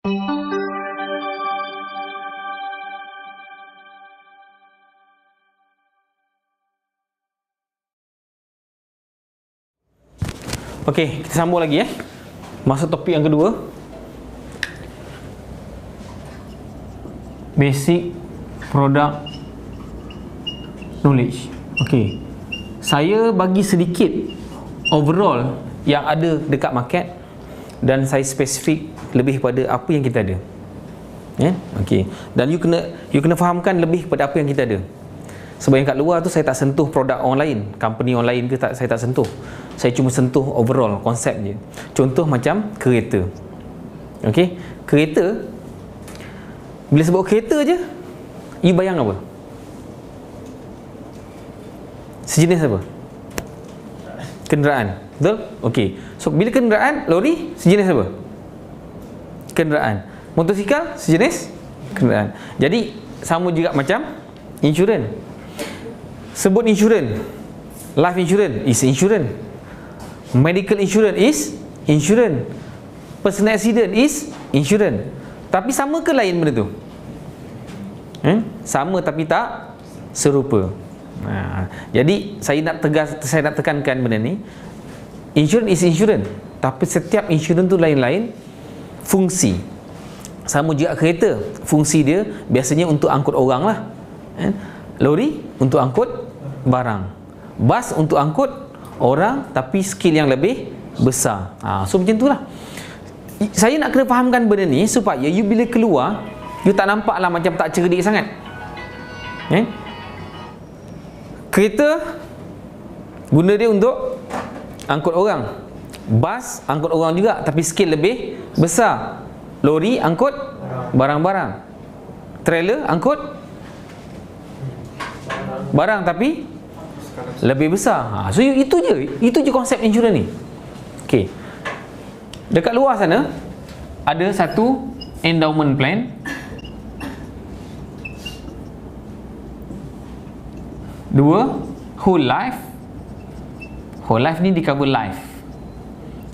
Okey, kita sambung lagi masuk topik yang kedua. Basic product knowledge. Okey. Saya bagi sedikit overall yang ada dekat market dan saya spesifik lebih kepada apa yang kita ada. Okey. Dan you kena fahamkan lebih kepada apa yang kita ada. Sebab yang kat luar tu saya tak sentuh produk orang lain, company orang lain ke saya tak sentuh. Saya cuma sentuh overall konsep je. Contoh macam kereta. Okey, kereta, bila sebut kereta je, you bayang apa? Sejenis apa? Kenderaan. Betul? Okey. So bila kenderaan, lori sejenis apa? Kenderaan. Motosikal sejenis kenderaan. Jadi sama juga macam insurans. Sebut insurans. Life insurance is insurance. Medical insurance is insurance. Personal accident is insurance. Tapi sama ke lain benda tu? Sama tapi tak serupa. Jadi saya nak tekankan benda ni. Insurance is insurance. Tapi setiap insurance tu lain-lain fungsi. Sama juga kereta. Fungsi dia biasanya untuk angkut orang lah. Lori untuk angkut barang. Bas untuk angkut orang tapi skill yang lebih besar. So macam tu lah. Saya nak kena fahamkan benda ni supaya you bila keluar, you tak nampak lah macam tak cerdik sangat. Kereta guna dia untuk angkut orang. Bas angkut orang juga tapi skill lebih besar. Lori angkut barang-barang. Trailer angkut barang tapi lebih besar. So itu je konsep insurans ni. Okey. Dekat luar sana ada satu endowment plan. Dua, whole life. Whole life ni di cover life.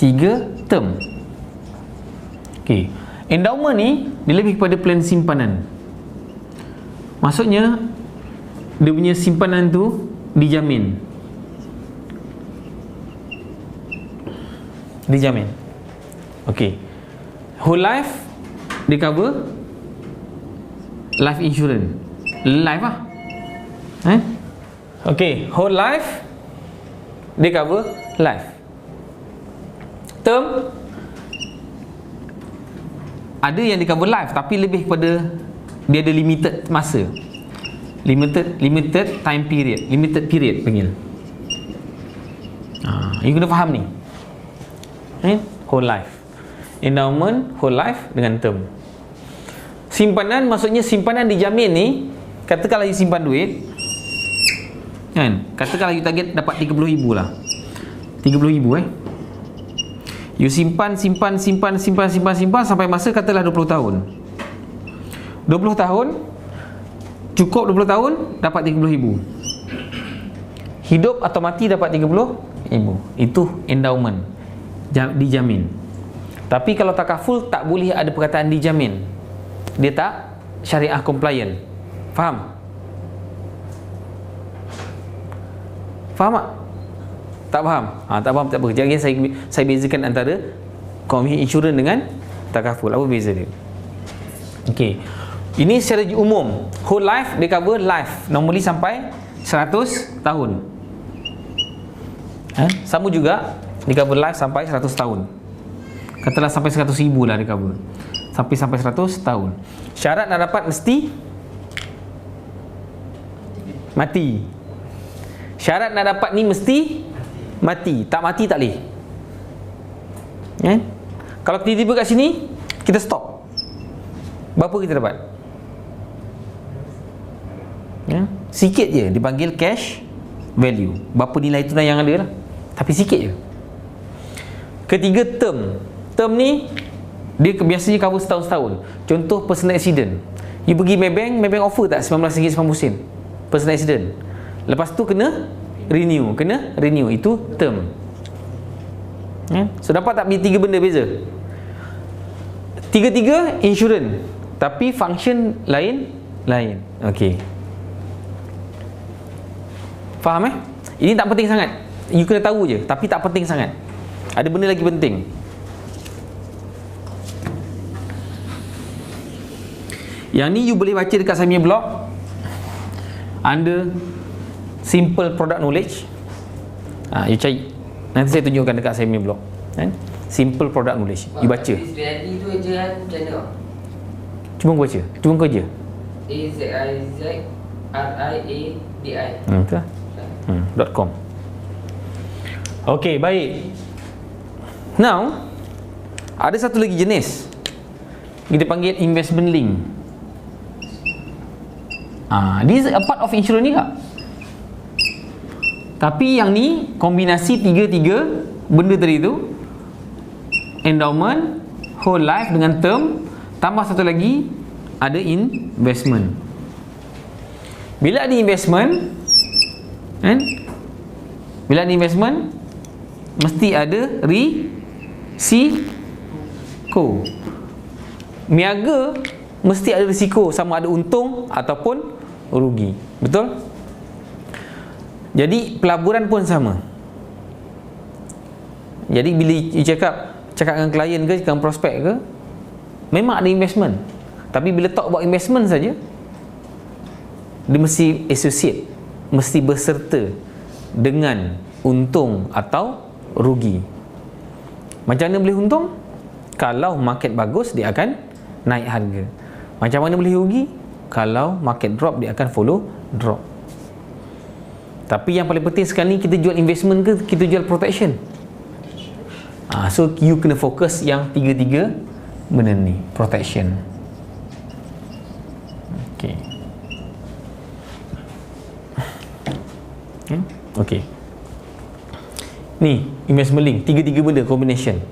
Tiga, term. Okey. Endowment ni dia lebih kepada plan simpanan. Maksudnya dia punya simpanan tu dijamin. Okey. Whole life dia cover life insurance. Life lah. Okey, whole life dia cover life. Term ada yang di cover life tapi lebih kepada dia ada limited masa. Limited time period. Limited period panggil. You kena faham ni. Whole life. Endowment, whole life dengan term. Simpanan maksudnya simpanan dijamin ni. Katakanlah you simpan duit, kan? Katakanlah you target dapat 30,000 lah. 30,000 You simpan sampai masa katalah 20 tahun. 20 tahun cukup 20 tahun dapat 30,000. Hidup atau mati dapat 30,000. Itu endowment. Dijamin. Tapi kalau takaful tak boleh ada perkataan dijamin. Dia tak syariah compliant. Faham? Faham tak? Tak faham? Tak faham tak apa. Jangan saya bezakan antara insurans dengan takaful. Apa beza dia? Okey. Ini secara umum. Whole life dia cover life. Normally sampai 100 tahun. Sama juga dia cover life sampai 100 tahun. Katalah sampai 100,000 lah dia cover. Sampai 100 tahun. Syarat nak dapat mesti mati. Syarat nak dapat ni mesti mati. Tak mati tak boleh. Kalau tiba-tiba kat sini kita stop, berapa kita dapat? Sikit je. Dipanggil cash value. Berapa nilai tunai yang ada lah. Tapi sikit je. Ketiga, term. Term ni dia biasanya cover setahun-setahun. Contoh personal accident. You pergi Maybank offer tak RM19.90 personal accident. Lepas tu kena renew. Itu term. So dapat tak tiga benda beza? tiga-tiga insurans, tapi function lain. Okey. Faham Ini tak penting sangat. You kena tahu je, tapi tak penting sangat. Ada benda lagi penting. Yang ni you boleh baca dekat saya punya blog under simple product knowledge. You cari. Nanti saya tunjukkan dekat saya punya blog. Simple product knowledge. You baca. Ready tu je kan macam mana? Cuma kau baca. Cuma kau je. AZIZRIADI. Betul. .com. Okey, baik. Now, ada satu lagi jenis. Kita panggil investment link. This is a part of insurance ni tak? Tapi yang ni kombinasi tiga benda tadi tu. Endowment, whole life dengan term, tambah satu lagi ada investment. Bila ada investment, bila ada investment mesti ada risiko. Niaga mesti ada risiko, sama ada untung ataupun rugi. Betul? Jadi pelaburan pun sama. Jadi bila you cakap dengan klien ke, dengan prospek ke, memang ada investment. Tapi bila talk about investment saja, dia mesti associate, mesti berserta dengan untung atau rugi. Macam mana boleh untung? Kalau market bagus, dia akan naik harga. Macam mana boleh rugi? Kalau market drop, dia akan follow drop. Tapi yang paling penting sekarang ni, kita jual investment ke kita jual protection? So you kena fokus yang tiga-tiga benda ni, protection. Okey. Ni investment link, tiga-tiga benda combination.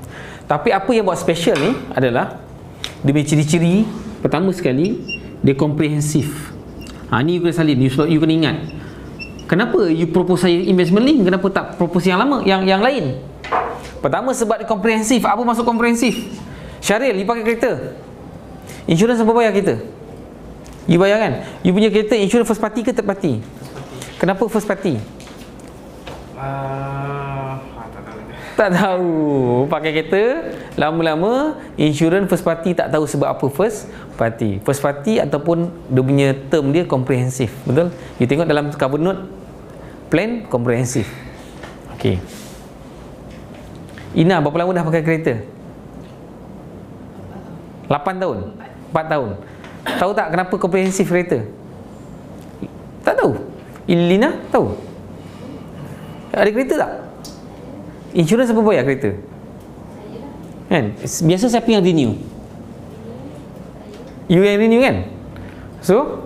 Tapi apa yang buat special ni adalah dia punya ciri-ciri. Pertama sekali, dia komprehensif. Ni you kena salin, you kena ingat. Kenapa you propose saya investment link? Kenapa tak propose yang lama, yang lain? Pertama sebab dia komprehensif. Apa maksud komprehensif? Syaril, you pakai kereta, insurans apa bayar kereta? You bayar kan? You punya kereta insurans first party ke third party? Kenapa first party? Tak tahu. Pakai kereta, lama-lama insurans first party tak tahu sebab apa first party. First party ataupun dia punya term dia komprehensif. Betul? You tengok dalam cover note, plan komprehensif. Okey. Ina, berapa lama dah pakai kereta? 8 tahun? 4 tahun. Tahu tak kenapa komprehensif kereta? Tak tahu. Lina tahu? Ada kereta tak? Insurans apa bayar kereta? Kan? Biasa siapa yang renew? You yang renew kan? So,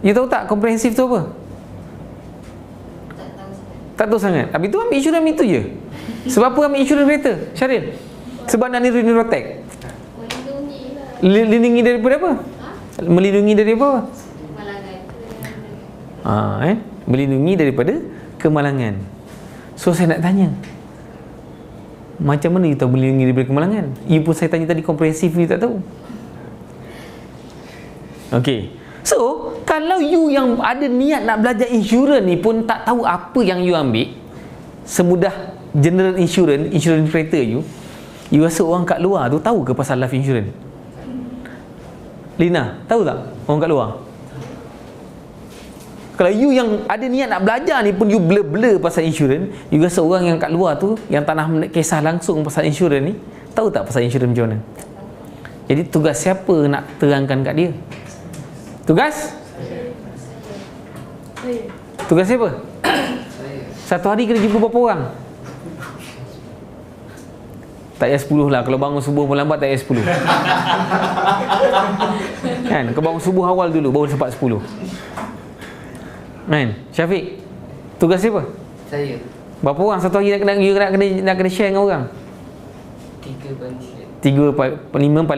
you tahu tak komprehensif tu apa? Tak tahu sangat. Habis tu ambil insurans itu je. Sebab apa ambil insurans kereta? Syaril? Sebab nak ni Renewrotech. Melindungi daripada apa? Melindungi daripada apa? Melindungi daripada kemalangan. So saya nak tanya, macam mana you tahu melindungi daripada kemalangan? You pun saya tanya tadi komprehensif, you tak tahu. Okey. So kalau you yang ada niat nak belajar insurans ni pun tak tahu apa yang you ambil, semudah general insurans kereta you rasa orang kat luar tu tahu ke pasal life insurance? Lina, tahu tak orang kat luar? Kalau you yang ada niat nak belajar ni pun you blur pasal insurans, you rasa orang yang kat luar tu yang tak nak kisah langsung pasal insurans ni tahu tak pasal insurans macam mana? Jadi tugas siapa nak terangkan kat dia? Tugas? Tugas siapa? Satu hari kena jumpa berapa orang? Tak payah 10 lah. Kalau bangun subuh pun lambat, tak payah 10. Kan? Kau bangun subuh awal dulu, baru sempat 10. Kan? Syafiq, tugas siapa? Saya. Berapa orang satu hari nak kena share dengan orang? 3 paling sikit. 3, minimum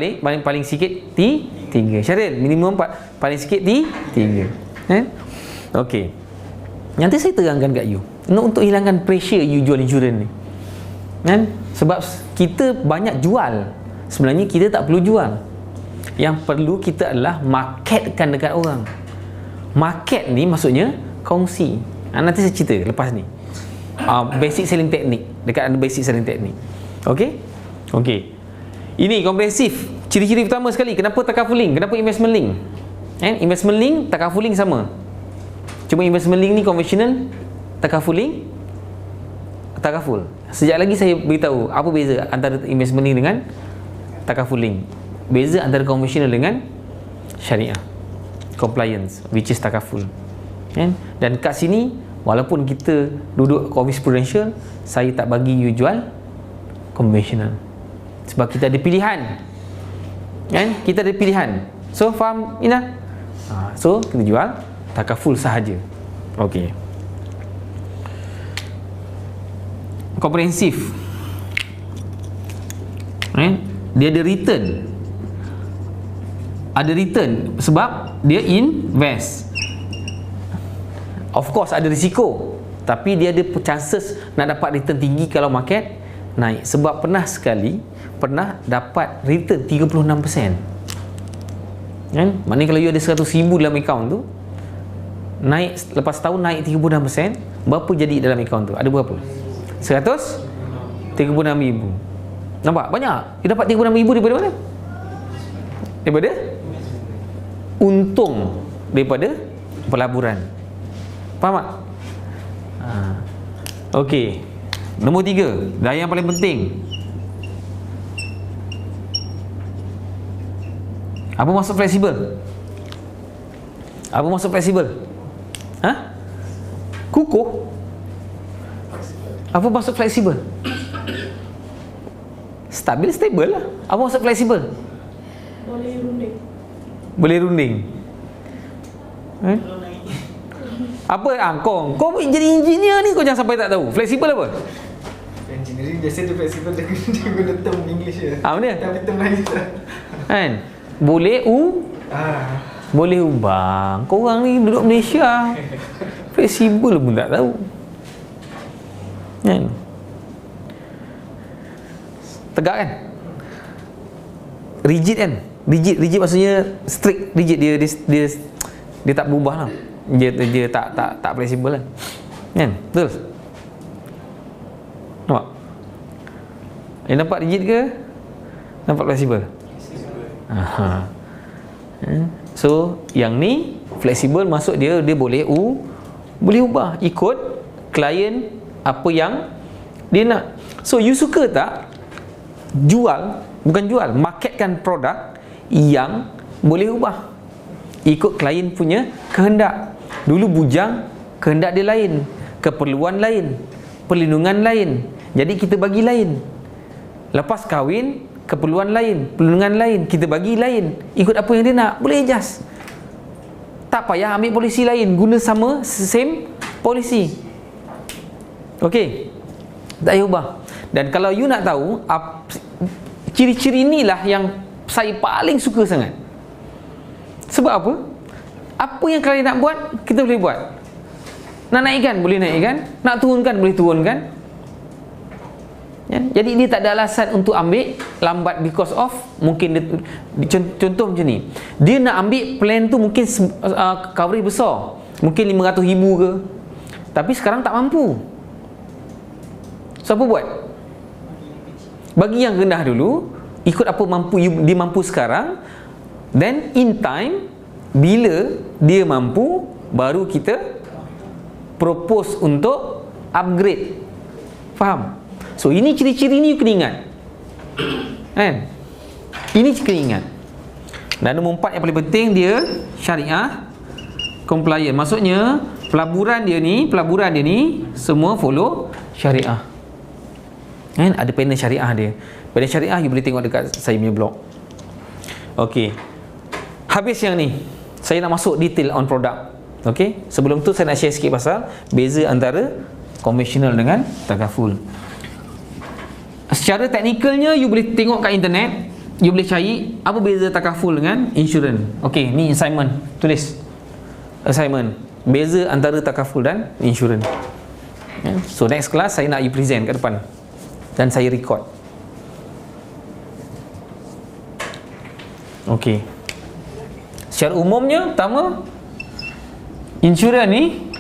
paling sikit 3. Syaril, minimum paling sikit 3. Kan? Okey. Nanti saya terangkan kat you. Untuk hilangkan pressure you jual insurans ni. Kan? Sebab kita banyak jual sebenarnya kita tak perlu jual. Yang perlu kita adalah marketkan dekat orang. Market ni maksudnya kongsi. Nanti saya cerita lepas ni. Basic selling technique. Dekat ada basic selling technique. Okey? Okey. Ini komprehensif. Ciri-ciri pertama sekali, kenapa takaful link? Kenapa investment link? Investment link, takaful link sama. Cuma investment link ni konvensional, takaful link takaful. Sejak lagi saya beritahu apa beza antara investment link dengan takaful link. Beza antara konvensional dengan syariah. Compliance, which is takaful. Dan kat sini, walaupun kita duduk office prudential, saya tak bagi you jual konvensional. Sebab kita ada pilihan. Kita ada pilihan. So, faham Ina? So, kita jual takaful sahaja. Okey. Komprehensif. Dia ada return. Ada return sebab dia invest. Of course ada risiko, tapi dia ada chances nak dapat return tinggi kalau market naik. Sebab pernah dapat return 36%. Maknanya kalau you ada 100,000 dalam akaun tu, naik lepas tahun naik 36%, berapa jadi dalam akaun tu? Ada berapa? 136,000. Nampak? Banyak. You dapat 36,000 daripada mana? Daripada untung daripada pelaburan. Faham tak? Okey. Nombor 3, dan yang paling penting. Apa maksud fleksibel? Apa maksud fleksibel? Kukuh? Apa maksud fleksibel? Stabil, stable lah. Apa maksud fleksibel? Boleh runding. Boleh runding. Apa? Kau jadi engineer ni, kau jangan sampai tak tahu. Fleksibel apa? Engineering biasa dia fleksibel, dia guna term English je. Mana? Tapi term Melayu tak. Boleh boleh ubah. Kau orang ni duduk Malaysia, fleksibel pun tak tahu. Tegak kan? Rigid kan? Rigid maksudnya strict, rigid. Dia tak berubah lah. Dia tak fleksibel lah. Betul? Nampak? Nampak rigid ke? Nampak fleksibel? So yang ni fleksibel, maksud dia boleh ubah ikut klien apa yang dia nak. So you suka tak marketkan produk yang boleh ubah ikut klien punya kehendak. Dulu bujang, kehendak dia lain, keperluan lain, perlindungan lain, jadi kita bagi lain. Lepas kahwin, keperluan lain, perlindungan lain, kita bagi lain, ikut apa yang dia nak. Boleh adjust. Tak payah ambil polisi lain, guna same polisi. Okey, tak payah ubah. Dan kalau you nak tahu ciri-ciri inilah yang saya paling suka sangat. Sebab apa? Apa yang kalian nak buat, kita boleh buat. Nak naikkan, boleh naikkan. Nak turunkan, boleh turunkan. Jadi dia tak ada alasan untuk ambil lambat because of mungkin dia, contoh macam ni, dia nak ambil plan tu mungkin coverage besar, mungkin 500,000 ke, tapi sekarang tak mampu. So apa buat? Bagi yang rendah dulu, ikut apa dia mampu sekarang, then in time bila dia mampu, baru kita propose untuk upgrade. Faham? So ini ciri-ciri ni you kena ingat. Ini kena ingat. Dan nombor 4 yang paling penting, dia syariah compliant. Maksudnya pelaburan dia ni semua follow syariah. Ada panel syariah dia. Panel syariah you boleh tengok dekat saya punya blog. Okey. Habis yang ni, saya nak masuk detail on produk. Okey. Sebelum tu saya nak share sikit pasal beza antara konvensional dengan takaful. Secara teknikalnya you boleh tengok kat internet, you boleh cari apa beza takaful dengan insurans. Okey, ni assignment. Tulis. Assignment. Beza antara takaful dan insurans. So next class saya nak you present kat depan. Dan saya record. Okey. Secara umumnya, pertama, insurans ni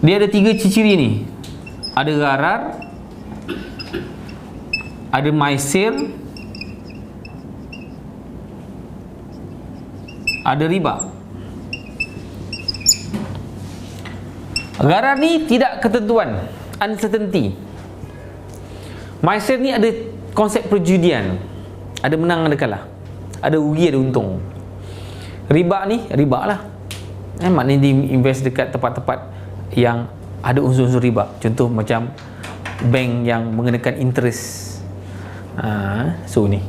dia ada 3 ciri ni. Ada gharar, ada maisir, ada riba. Gharar ni tidak ketentuan, uncertainty. Maisir ni ada konsep perjudian, ada menang ada kalah, ada rugi ada untung. Riba ni riba lah, maknanya dia invest dekat tempat-tempat yang ada unsur-unsur riba. Contoh macam bank yang mengenakan interest. So ni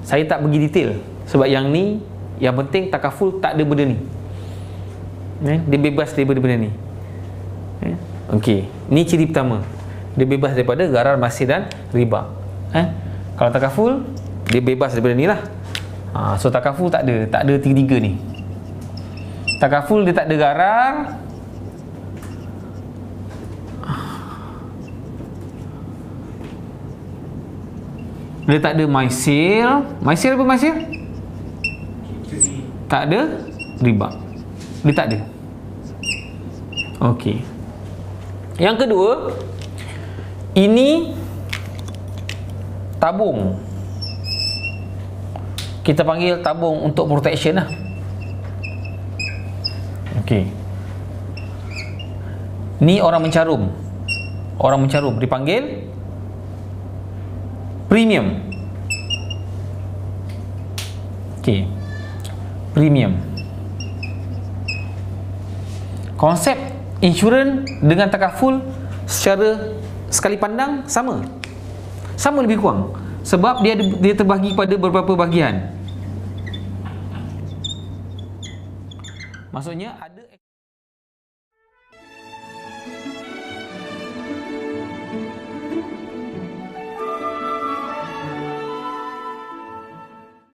saya tak pergi detail sebab yang ni yang penting takaful tak ada benda ni, dia bebas daripada benda ni. Okey, ni ciri pertama, dia bebas daripada gharar, maisir dan riba. Kalau takaful dia bebas daripada ni lah. So takaful tak ada tiga-tiga ni. Takaful dia tak ada gharar, dia tak ada maisir. Maisir apa maisir? Tak ada riba, dia tak ada. Okey. Yang kedua, ini tabung. Kita panggil tabung untuk protection lah. Okey. Ni orang mencarum. Orang mencarum dipanggil premium. Okey. Premium. Konsep insurans dengan takaful secara sekali pandang sama lebih kurang, sebab dia terbahagi pada beberapa bahagian. Maksudnya ada